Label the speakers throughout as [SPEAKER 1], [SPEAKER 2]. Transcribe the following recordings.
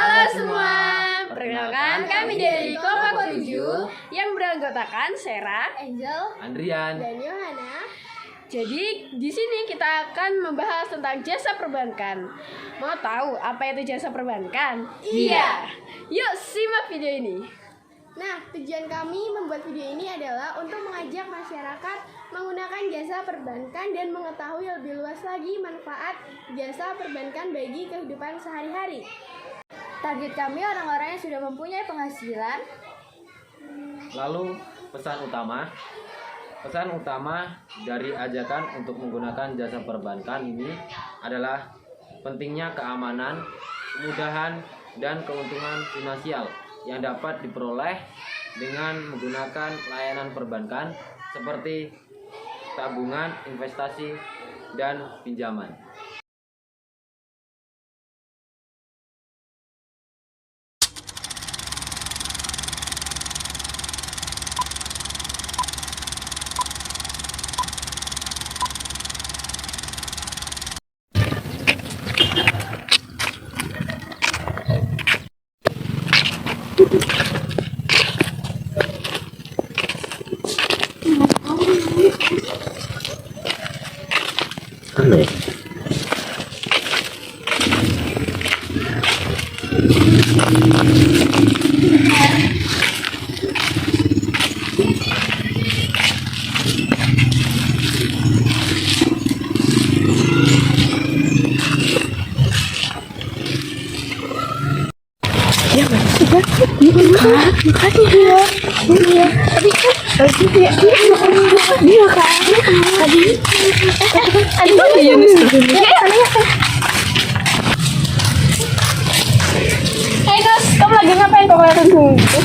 [SPEAKER 1] Halo semua, perkenalkan kami dari kelompok 7 yang beranggotakan Sera,
[SPEAKER 2] Angel,
[SPEAKER 3] Andrian,
[SPEAKER 2] dan Yohana.
[SPEAKER 1] Jadi di sini kita akan membahas tentang jasa perbankan. Mau tahu apa itu jasa perbankan?
[SPEAKER 2] Iya.
[SPEAKER 1] Yuk simak video ini.
[SPEAKER 2] Nah, tujuan kami membuat video ini adalah untuk mengajak masyarakat menggunakan jasa perbankan dan mengetahui lebih luas lagi manfaat jasa perbankan bagi kehidupan sehari-hari. Target kami orang-orang yang sudah mempunyai penghasilan.
[SPEAKER 3] lalu pesan utama dari ajakan untuk menggunakan jasa perbankan ini adalah pentingnya keamanan, kemudahan, dan keuntungan finansial yang dapat diperoleh dengan menggunakan layanan perbankan seperti tabungan, investasi, dan pinjaman.
[SPEAKER 1] Kamu lagi ngapain kok kelihatan gitu?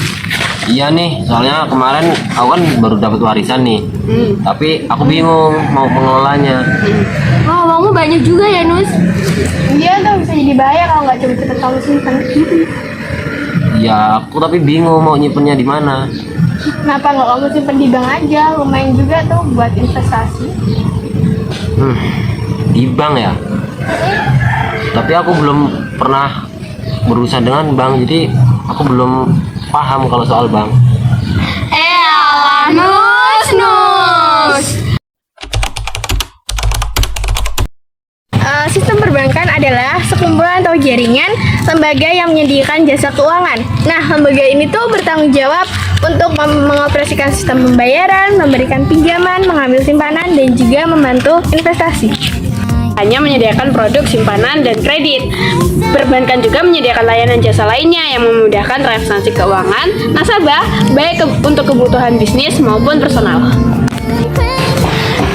[SPEAKER 3] Iya nih, soalnya kemarin aku kan baru dapat warisan nih, tapi aku bingung mau mengelolanya.
[SPEAKER 2] Oh, uangmu banyak juga ya, Nus?
[SPEAKER 1] Iya tuh bisa jadi bahaya kalau nggak coba kita tahu simpan.
[SPEAKER 3] Ya, aku tapi bingung mau nyimpennya di mana.
[SPEAKER 1] Kenapa nggak kamu simpan di bank aja? Lumayan juga tuh buat investasi.
[SPEAKER 3] Di bank ya? Tapi aku belum pernah berurusan dengan bank, jadi aku belum paham kalau soal bank.
[SPEAKER 2] Elah, Nus.
[SPEAKER 1] Sistem perbankan adalah sekumpulan atau jaringan lembaga yang menyediakan jasa keuangan. Nah, lembaga ini tuh bertanggung jawab untuk mengoperasikan sistem pembayaran, memberikan pinjaman, mengambil simpanan, dan juga membantu investasi. Hanya menyediakan produk simpanan dan kredit. Perbankan juga menyediakan layanan jasa lainnya yang memudahkan transaksi keuangan nasabah, baik untuk kebutuhan bisnis maupun personal.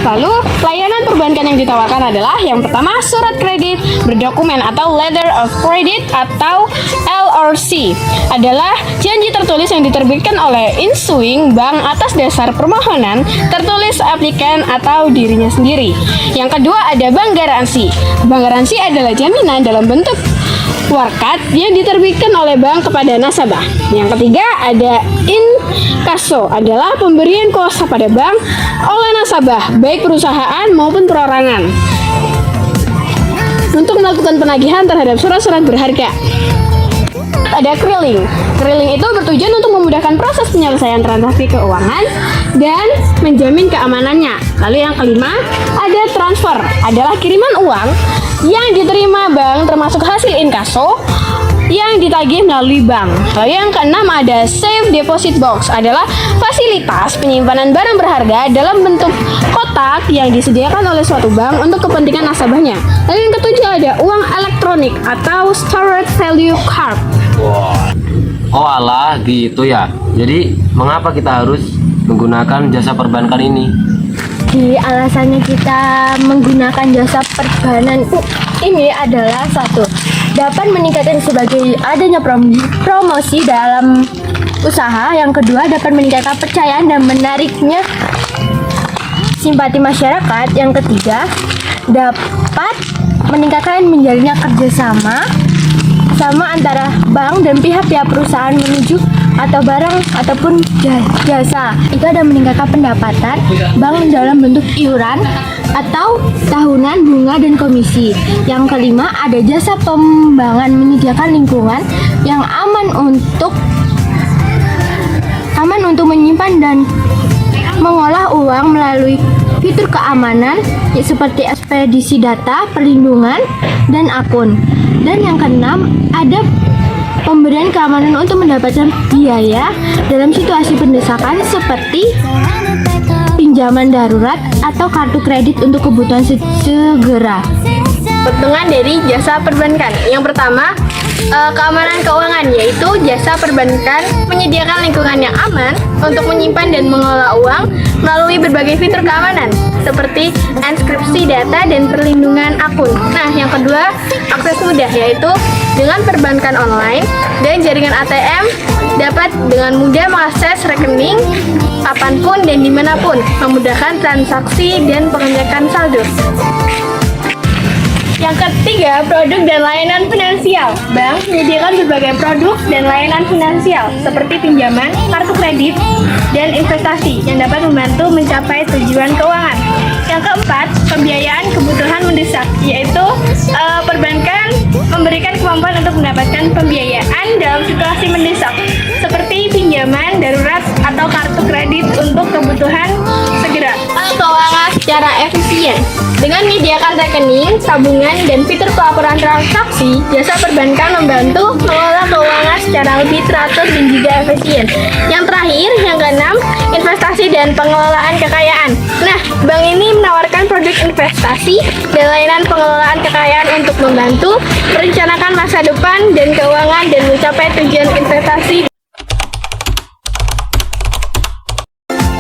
[SPEAKER 1] Lalu, layanan perbankan yang ditawarkan adalah yang pertama, surat kredit berdokumen atau letter of credit atau LRC adalah janji tertulis yang diterbitkan oleh issuing bank atas dasar permohonan tertulis aplikan atau dirinya sendiri. Yang kedua ada bank garansi. Bank garansi adalah jaminan dalam bentuk warkat yang diterbitkan oleh bank kepada nasabah. Yang ketiga ada inkasso adalah pemberian kuasa pada bank oleh nasabah baik perusahaan maupun perorangan untuk melakukan penagihan terhadap surat-surat berharga. Ada keriling. Keriling itu bertujuan untuk memudahkan proses penyelesaian transaksi keuangan dan menjamin keamanannya. Lalu yang kelima, ada transfer. Adalah kiriman uang yang diterima bank termasuk hasil inkasso yang ditagih melalui bank. Lalu yang keenam ada safe deposit box. Adalah fasilitas penyimpanan barang berharga dalam bentuk kotak yang disediakan oleh suatu bank untuk kepentingan nasabahnya. Lalu yang ketujuh ada uang elektronik atau stored value card.
[SPEAKER 3] Oh alah, gitu ya. Jadi, mengapa kita harus menggunakan jasa perbankan ini?
[SPEAKER 2] Di alasannya kita menggunakan jasa perbankan ini adalah satu, dapat meningkatkan sebagai adanya promosi dalam usaha. Yang kedua, dapat meningkatkan kepercayaan dan menariknya simpati masyarakat. Yang ketiga, dapat meningkatkan menjalinnya kerjasama antara bank dan pihak-pihak perusahaan menuju
[SPEAKER 4] atau barang ataupun jasa. Itu ada meningkatkan pendapatan bank dalam bentuk iuran atau tahunan, bunga, dan komisi. Yang kelima, ada jasa pengembangan menyediakan lingkungan yang aman untuk menyimpan dan mengolah uang melalui fitur keamanan seperti ekspedisi data, perlindungan, dan akun. Dan yang keenam, ada pemberian keamanan untuk mendapatkan biaya dalam situasi pendesakan seperti pinjaman darurat atau kartu kredit untuk kebutuhan segera.
[SPEAKER 2] Keuntungan dari jasa perbankan. Yang pertama, keamanan keuangan, yaitu jasa perbankan menyediakan lingkungan yang aman untuk menyimpan dan mengelola uang melalui berbagai fitur keamanan seperti enkripsi data dan perlindungan akun. Nah, yang kedua, akses mudah, yaitu dengan perbankan online dan jaringan ATM dapat dengan mudah mengakses rekening kapanpun dan dimanapun, memudahkan transaksi dan pengecekan saldo. Yang ketiga, produk dan layanan finansial. Bank menyediakan berbagai produk dan layanan finansial seperti pinjaman, kartu kredit, dan investasi yang dapat membantu mencapai tujuan keuangan. Yang keempat, pembiayaan kebutuhan mendesak, yaitu perbankan memberikan kemampuan untuk mendapatkan pembiayaan dalam situasi mendesak seperti pinjaman darurat atau kartu kredit untuk kebutuhan segera. Keuangan secara efisien. Dengan menyediakan rekening, tabungan, dan fitur pelaporan transaksi, jasa perbankan membantu mengelola keuangan secara lebih teratur dan juga efisien. Yang terakhir, yang keenam, investasi dan pengelolaan kekayaan. Nah, bank ini menawarkan produk investasi dan layanan pengelolaan kekayaan untuk membantu merencanakan masa depan dan keuangan dan mencapai tujuan investasi.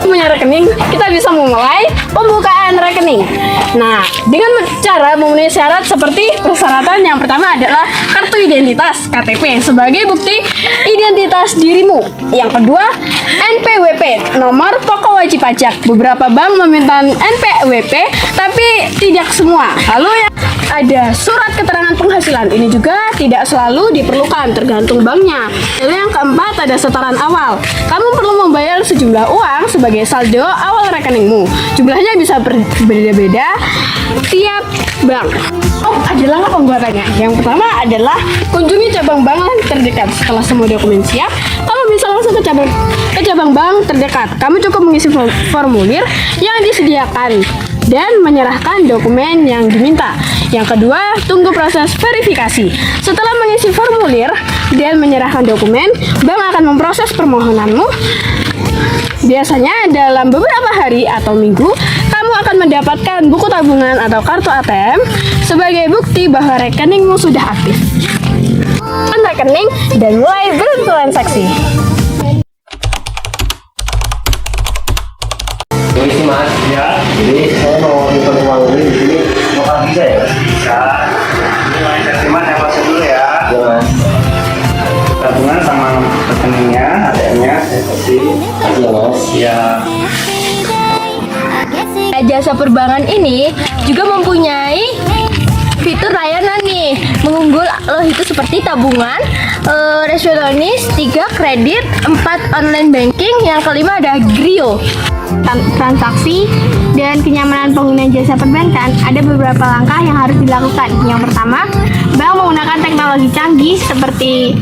[SPEAKER 2] Punya rekening, kita bisa memulai pembukaan rekening. Nah, dengan cara memenuhi syarat seperti persyaratan yang pertama adalah kartu identitas (KTP) sebagai bukti identitas dirimu. Yang kedua, NPWP, nomor pokok wajib pajak. Beberapa bank meminta NPWP, tapi tidak semua. Lalu yang ada surat keterangan penghasilan, ini juga tidak selalu diperlukan, tergantung banknya. Lalu yang keempat, ada setoran awal. Kamu perlu membayar sejumlah uang sebagai saldo awal rekeningmu. Jumlahnya bisa berbeda-beda tiap bank. Oh, ada langkah pembuatannya. Yang pertama adalah kunjungi cabang bank terdekat. Setelah semua dokumen siap, kamu bisa langsung ke cabang bank terdekat. Kamu cukup mengisi formulir yang disediakan dan menyerahkan dokumen yang diminta. Yang kedua, tunggu proses verifikasi. Setelah mengisi formulir dan menyerahkan dokumen, bank akan memproses permohonanmu. Biasanya dalam beberapa hari atau minggu, kamu akan mendapatkan buku tabungan atau kartu ATM sebagai bukti bahwa rekeningmu sudah aktif. Rekening dan mulai bertransaksi.
[SPEAKER 3] Ini Mas,
[SPEAKER 5] Ya,
[SPEAKER 3] jadi saya mau nyimpan uang ini di sini, mau bisa ya Mas?
[SPEAKER 5] bisa. Ini mau investasi evaluasi dulu ya.
[SPEAKER 3] Iya Mas.
[SPEAKER 5] Tabungan sama rekeningnya, ATM-nya, investasi.
[SPEAKER 3] Makasih ya Mas.
[SPEAKER 5] Ya,
[SPEAKER 4] Jasa perbankan ini juga mempunyai fitur layanan nih mengunggul loh, itu seperti tabungan, resepsionis, 3 kredit, 4 online banking, yang kelima ada Grio.
[SPEAKER 2] Transaksi dan kenyamanan pengguna jasa perbankan, ada beberapa langkah yang harus dilakukan. Yang pertama, bank menggunakan teknologi canggih seperti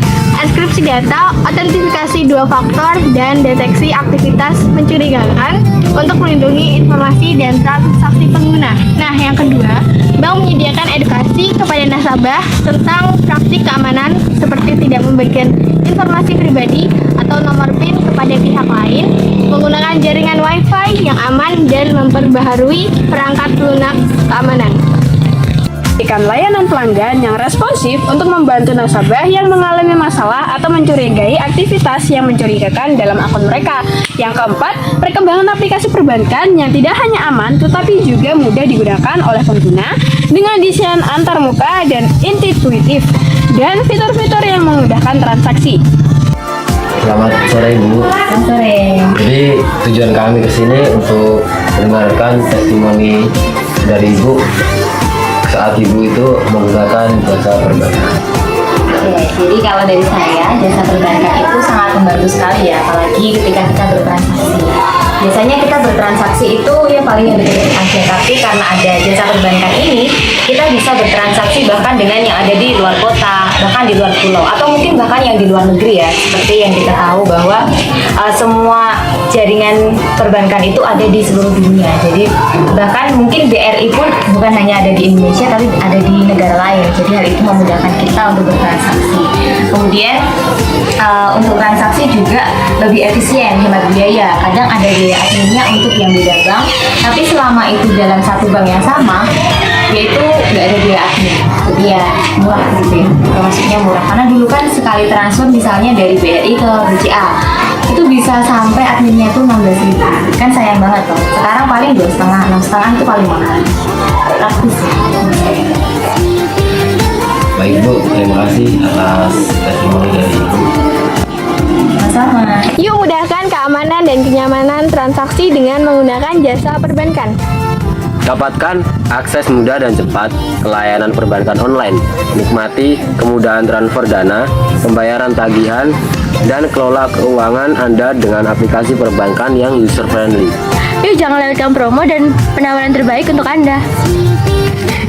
[SPEAKER 2] enkripsi data, autentifikasi 2 faktor, dan deteksi aktivitas mencurigakan untuk melindungi informasi dan transaksi pengguna. Nah, yang kedua, bank menyediakan edukasi kepada nasabah tentang praktik keamanan seperti tidak membagikan informasi pribadi atau nomor PIN kepada pihak lain, menggunakan jaringan Wi-Fi yang aman, dan memperbaharui perangkat lunak keamanan.
[SPEAKER 1] Memberikan layanan pelanggan yang responsif untuk membantu nasabah yang mengalami masalah atau mencurigai aktivitas yang mencurigakan dalam akun mereka. Yang keempat, perkembangan aplikasi perbankan yang tidak hanya aman tetapi juga mudah digunakan oleh pengguna dengan desain antarmuka dan intuitif dan fitur-fitur yang memudahkan transaksi.
[SPEAKER 3] Selamat sore Ibu.
[SPEAKER 4] Selamat sore.
[SPEAKER 3] Jadi tujuan kami ke sini untuk mendengarkan testimoni dari Ibu saat Ibu itu menggunakan jasa perbankan.
[SPEAKER 6] Jadi kalau dari saya, jasa perbankan itu sangat membantu sekali ya, apalagi ketika kita bertransaksi. Biasanya kita bertransaksi itu ya paling yang dekat aja, tapi karena ada jasa perbankan ini, kita bisa bertransaksi bahkan dengan yang ada di luar kota, bahkan di luar pulau, atau mungkin bahkan yang di luar negeri ya. Seperti yang kita tahu bahwa semua jaringan perbankan itu ada di seluruh dunia. Jadi bahkan mungkin BRI pun bukan hanya ada di Indonesia, tapi ada di negara lain. Jadi hal itu memudahkan kita untuk bertransaksi. Kemudian untuk transaksi juga lebih efisien, hemat biaya. Kadang ada biaya adminnya untuk yang beda bank, tapi selama itu dalam satu bank yang sama, yaitu nggak ada biaya admin. Jadi ya murah gitu ya. Maksudnya murah karena dulu kan sekali transfer misalnya dari BRI ke BCA itu bisa sampai adminnya tuh 16.000. Kan sayang banget loh. Sekarang paling 2,5, 6,5 itu paling mahal. Praktis.
[SPEAKER 3] Baik Bu, terima kasih atas testimoni dari Ibu.
[SPEAKER 6] Sama-sama.
[SPEAKER 2] Yuk mudahkan keamanan dan kenyamanan transaksi dengan menggunakan jasa perbankan.
[SPEAKER 3] Dapatkan akses mudah dan cepat ke layanan perbankan online. Nikmati kemudahan transfer dana, pembayaran tagihan, dan kelola keuangan Anda dengan aplikasi perbankan yang user friendly.
[SPEAKER 4] Yuk jangan lewatkan promo dan penawaran terbaik untuk Anda.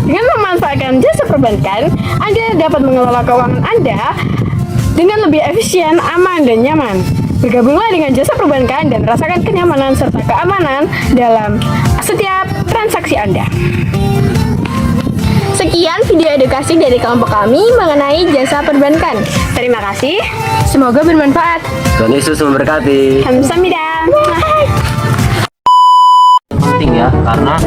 [SPEAKER 1] Dengan memanfaatkan jasa perbankan, Anda dapat mengelola keuangan Anda dengan lebih efisien, aman, dan nyaman. Bergabunglah dengan jasa perbankan dan rasakan kenyamanan serta keamanan dalam setiap transaksi Anda.
[SPEAKER 2] Sekian video edukasi dari kelompok kami mengenai jasa perbankan.
[SPEAKER 1] Terima kasih.
[SPEAKER 4] Semoga bermanfaat.
[SPEAKER 3] Tuhan Yesus memberkati.
[SPEAKER 1] Kamsahamnida.
[SPEAKER 3] Penting ya, karena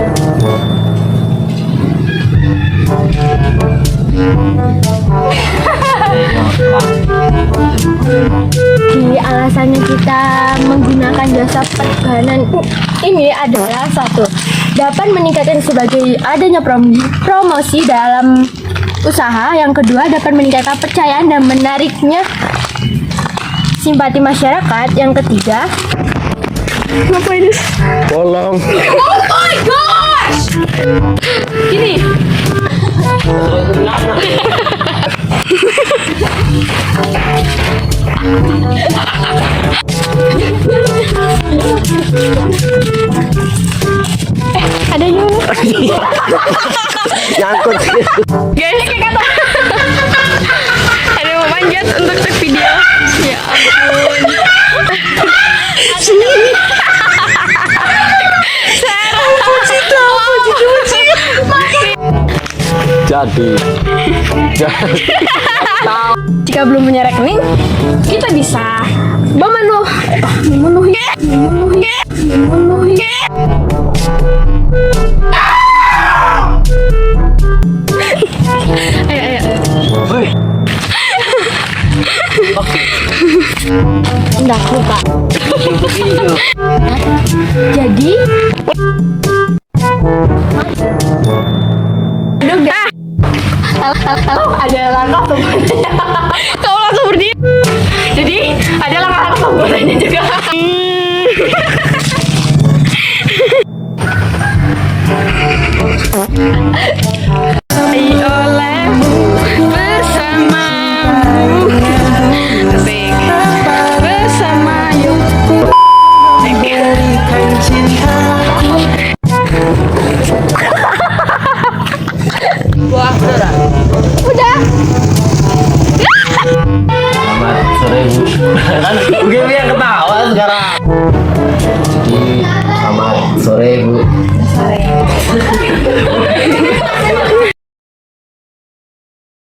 [SPEAKER 4] Jadi alasannya kita menggunakan jasa perbankan ini adalah satu, dapat meningkatkan sebagai adanya promosi dalam usaha. Yang kedua, dapat meningkatkan kepercayaan dan menariknya simpati masyarakat. Yang ketiga,
[SPEAKER 1] Apa ini?
[SPEAKER 3] tolong.
[SPEAKER 1] Gini.
[SPEAKER 2] Ada yuk.
[SPEAKER 3] Nyangkut.
[SPEAKER 1] Guys, ada yang mau manjat untuk cek video. Ya ampun.
[SPEAKER 3] Jadi
[SPEAKER 1] Jika belum punya rekening, kita bisa memenuhi. Ayo.
[SPEAKER 4] enggak lupa. Jadi
[SPEAKER 1] Ada langkah pembuatannya. Kau langsung berdiri. Jadi ada langkah pembuatannya juga.